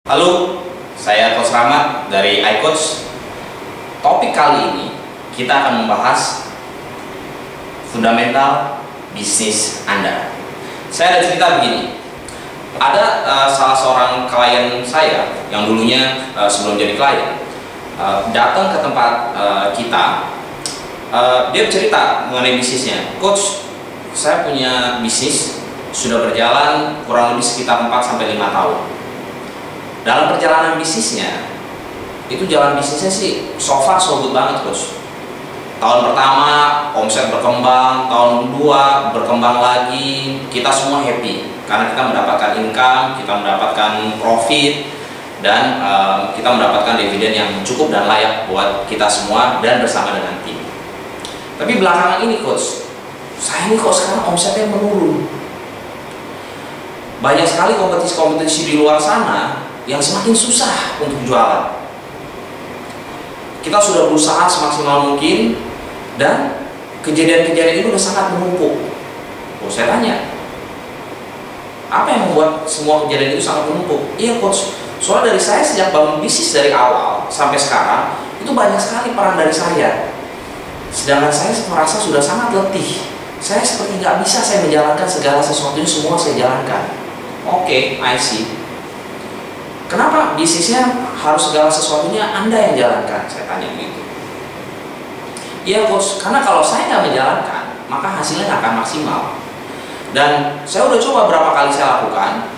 Halo, saya Coach Rahmat dari iCoach. Topik kali ini kita akan membahas fundamental bisnis Anda. Saya ada cerita begini. Ada salah seorang klien saya yang dulunya sebelum jadi klien datang ke tempat kita. Dia cerita mengenai bisnisnya. Coach, saya punya bisnis sudah berjalan kurang lebih sekitar 4-5 tahun. Dalam perjalanan bisnisnya, itu jalan bisnisnya sih so far so good banget, Coach. Tahun pertama omset berkembang, tahun kedua berkembang lagi, kita semua happy karena kita mendapatkan income, kita mendapatkan profit, dan kita mendapatkan dividen yang cukup dan layak buat kita semua dan bersama dengan tim. Tapi belakangan ini, Coach, saya ini kok sekarang omsetnya menurun. Banyak sekali kompetisi-kompetisi di luar sana yang semakin susah untuk jualan. Kita sudah berusaha semaksimal mungkin dan kejadian-kejadian itu sudah sangat menumpuk. Saya tanya, apa yang membuat semua kejadian itu sangat menumpuk? Iya, Coach, soalnya dari saya sejak bangun bisnis dari awal sampai sekarang itu banyak sekali peran dari saya. Sedangkan saya merasa sudah sangat letih. Saya seperti nggak bisa saya menjalankan segala sesuatu ini semua saya jalankan. Oke, I see. Kenapa bisnisnya harus segala sesuatunya Anda yang jalankan? Saya tanya begitu. Iya, Coach, karena kalau saya nggak menjalankan, maka hasilnya nggak akan maksimal. Dan saya udah coba berapa kali saya lakukan,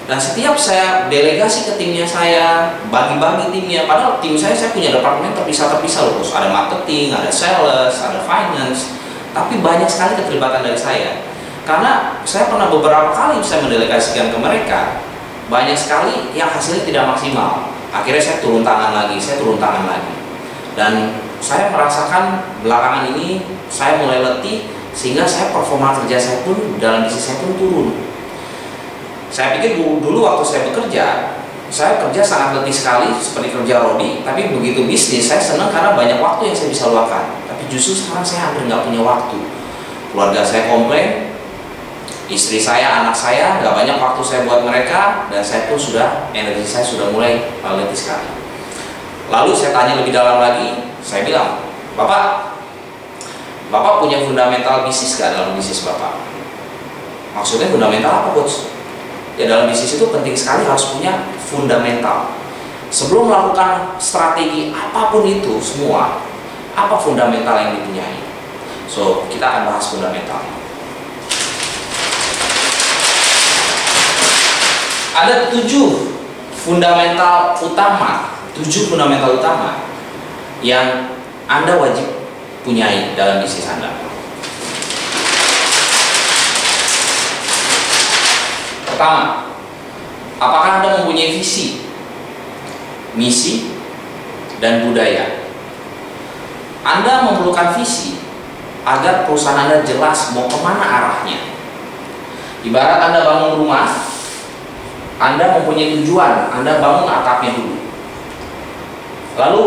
dan setiap saya delegasi ke timnya saya, bagi-bagi timnya, padahal tim saya punya departemen terpisah-terpisah loh, Coach. Ada marketing, ada sales, ada finance, tapi banyak sekali keterlibatan dari saya. Karena saya pernah beberapa kali saya mendelegasikan ke mereka, banyak sekali yang hasilnya tidak maksimal. Akhirnya saya turun tangan lagi, dan saya merasakan belakangan ini saya mulai letih, sehingga saya performa kerja saya pun dalam bisnis saya pun turun. Saya pikir dulu waktu saya bekerja, saya kerja sangat letih sekali seperti kerja rodi, tapi begitu bisnis saya senang karena banyak waktu yang saya bisa luangkan. Tapi justru sekarang saya hampir nggak punya waktu. Keluarga saya komplain, istri saya, anak saya, nggak banyak waktu saya buat mereka, dan saya pun energi saya sudah mulai letih sekali. Lalu saya tanya lebih dalam lagi, saya bilang, Bapak punya fundamental bisnis nggak dalam bisnis Bapak? Maksudnya fundamental apa, Coach? Ya, dalam bisnis itu penting sekali harus punya fundamental. Sebelum melakukan strategi apapun itu semua, apa fundamental yang dipunyai? So, kita akan bahas fundamental. Ada 7 fundamental utama yang Anda wajib punyai dalam bisnis Anda. Pertama, apakah Anda mempunyai visi, misi, dan budaya? Anda memerlukan visi agar perusahaan Anda jelas mau kemana arahnya. Ibarat Anda bangun rumah, Anda mempunyai tujuan, Anda bangun atapnya dulu. Lalu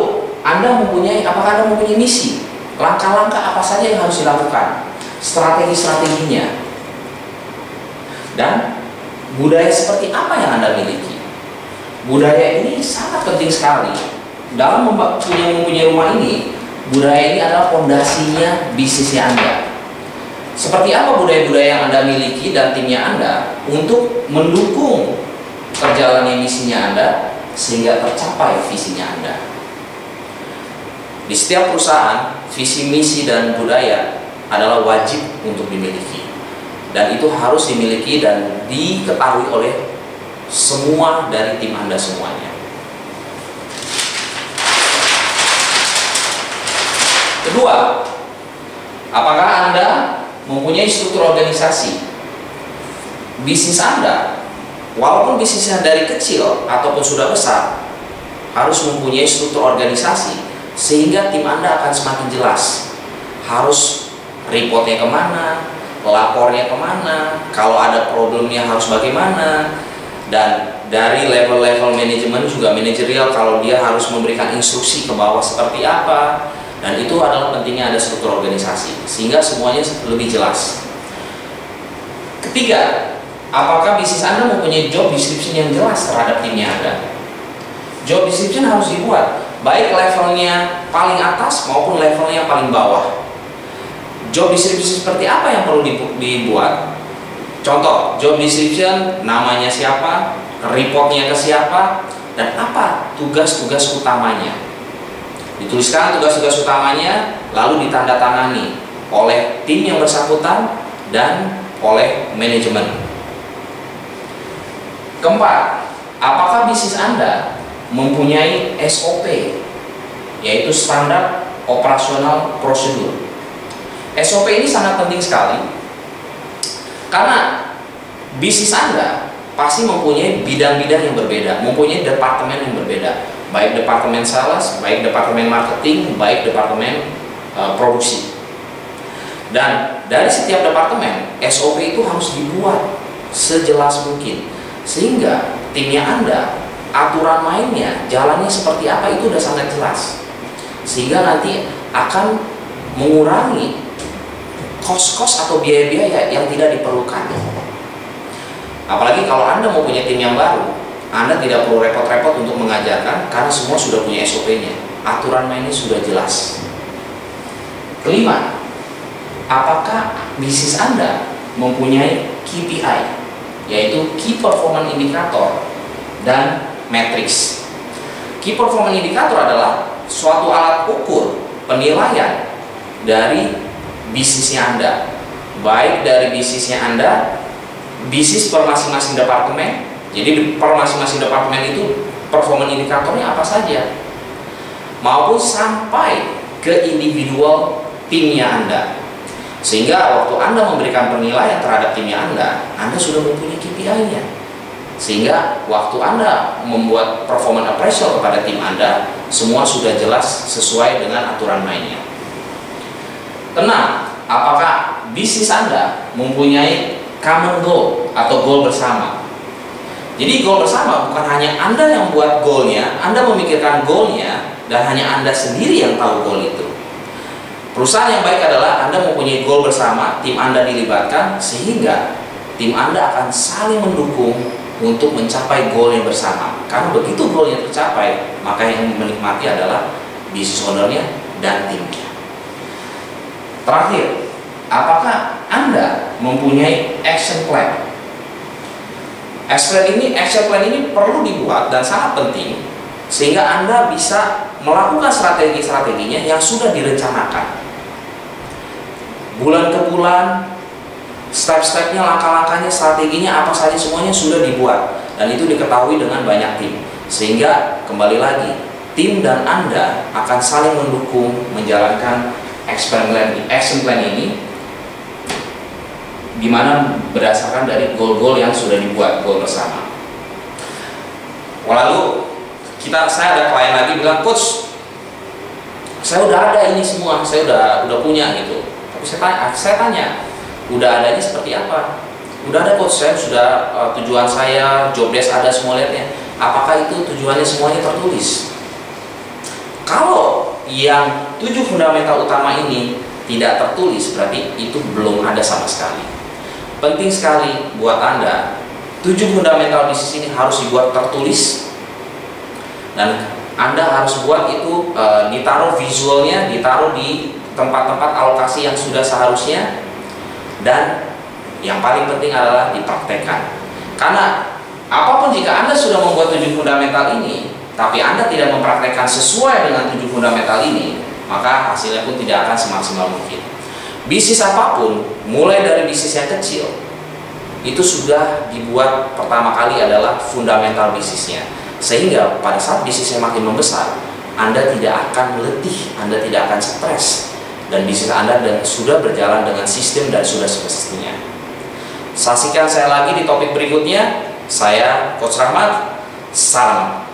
apakah Anda mempunyai misi? Langkah-langkah apa saja yang harus dilakukan? Strategi-strateginya. Dan budaya seperti apa yang Anda miliki? Budaya ini sangat penting sekali. Dalam mempunyai rumah ini, budaya ini adalah fondasinya bisnisnya Anda. Seperti apa budaya-budaya yang Anda miliki dan timnya Anda untuk mendukung perjalanan misinya Anda sehingga tercapai visinya Anda. Di setiap perusahaan, visi, misi, dan budaya adalah wajib untuk dimiliki, dan itu harus dimiliki dan diketahui oleh semua dari tim Anda semuanya. Kedua, apakah Anda mempunyai struktur organisasi? Bisnis Anda, walaupun bisnisnya dari kecil ataupun sudah besar, harus mempunyai struktur organisasi sehingga tim Anda akan semakin jelas. Harus reportnya kemana, lapornya kemana, kalau ada problemnya harus bagaimana, dan dari level-level manajemen juga manajerial kalau dia harus memberikan instruksi ke bawah seperti apa. Dan itu adalah pentingnya ada struktur organisasi sehingga semuanya lebih jelas. Ketiga, apakah bisnis Anda mempunyai job description yang jelas terhadap timnya Anda? Job description harus dibuat, baik levelnya paling atas maupun levelnya paling bawah. Job description seperti apa yang perlu dibuat? Contoh, job description, namanya siapa, reportnya ke siapa, dan apa tugas-tugas utamanya. Dituliskan tugas-tugas utamanya, lalu ditandatangani oleh tim yang bersangkutan dan oleh manajemen. Keempat, apakah bisnis Anda mempunyai SOP, yaitu standar operasional prosedur. SOP ini sangat penting sekali karena bisnis Anda pasti mempunyai bidang-bidang yang berbeda, mempunyai departemen yang berbeda, baik departemen sales, baik departemen marketing, baik departemen produksi. Dan dari setiap departemen, SOP itu harus dibuat sejelas mungkin, sehingga timnya Anda, aturan mainnya, jalannya seperti apa itu udah sangat jelas, sehingga nanti akan mengurangi kos-kos atau biaya-biaya yang tidak diperlukan. Apalagi kalau Anda mau punya tim yang baru, Anda tidak perlu repot-repot untuk mengajarkan karena semua sudah punya SOP-nya, aturan mainnya sudah jelas. Kelima, apakah bisnis Anda mempunyai KPI, yaitu Key Performance Indicator dan Matrix. Key Performance Indicator adalah suatu alat ukur penilaian dari bisnisnya Anda, baik dari bisnisnya Anda, bisnis per masing-masing departemen. Jadi per masing-masing departemen itu performance indikatornya apa saja, maupun sampai ke individual timnya Anda. Sehingga waktu Anda memberikan penilaian terhadap timnya Anda sudah mempunyai KPI-nya. Sehingga waktu Anda membuat performance appraisal kepada tim Anda, semua sudah jelas sesuai dengan aturan mainnya. Keenam, apakah bisnis Anda mempunyai common goal atau goal bersama? Jadi goal bersama bukan hanya Anda yang buat goalnya, Anda memikirkan goalnya, dan hanya Anda sendiri yang tahu goal itu. Perusahaan yang baik adalah Anda mempunyai goal bersama, tim Anda dilibatkan, sehingga tim Anda akan saling mendukung untuk mencapai goal yang bersama. Karena begitu goalnya tercapai, maka yang menikmati adalah business owner-nya dan timnya. Terakhir, apakah Anda mempunyai action plan? Action plan ini perlu dibuat dan sangat penting, sehingga Anda bisa melakukan strategi-strateginya yang sudah direncanakan. Bulan ke bulan, step-stepnya, langkah-langkahnya, strateginya apa saja, semuanya sudah dibuat, dan itu diketahui dengan banyak tim. Sehingga kembali lagi, tim dan Anda akan saling mendukung menjalankan action plan ini, dimana berdasarkan dari goal-goal yang sudah dibuat, goal bersama. Lalu saya ada klien lagi bilang, coach, saya udah ada ini semua, saya udah punya gitu. Tapi saya tanya, udah adanya seperti apa? Udah ada coach, saya sudah tujuan saya, job desk ada semua lihatnya. Apakah itu tujuannya semuanya tertulis? Kalau yang 7 fundamental utama ini tidak tertulis, berarti itu belum ada sama sekali. Penting sekali buat Anda, 7 fundamental bisnis ini harus dibuat tertulis, dan Anda harus buat itu ditaruh visualnya, ditaruh di tempat-tempat alokasi yang sudah seharusnya, dan yang paling penting adalah dipraktekkan. Karena apapun jika Anda sudah membuat 7 fundamental ini, tapi Anda tidak mempraktekkan sesuai dengan 7 fundamental ini, maka hasilnya pun tidak akan semaksimal mungkin. Bisnis apapun, mulai dari bisnis yang kecil, itu sudah dibuat pertama kali adalah fundamental bisnisnya. Sehingga pada saat bisnisnya makin membesar, Anda tidak akan letih, Anda tidak akan stres, dan bisnis Anda sudah berjalan dengan sistem dan sudah semestinya. Saksikan saya lagi di topik berikutnya. Saya Coach Rahmat. Salam.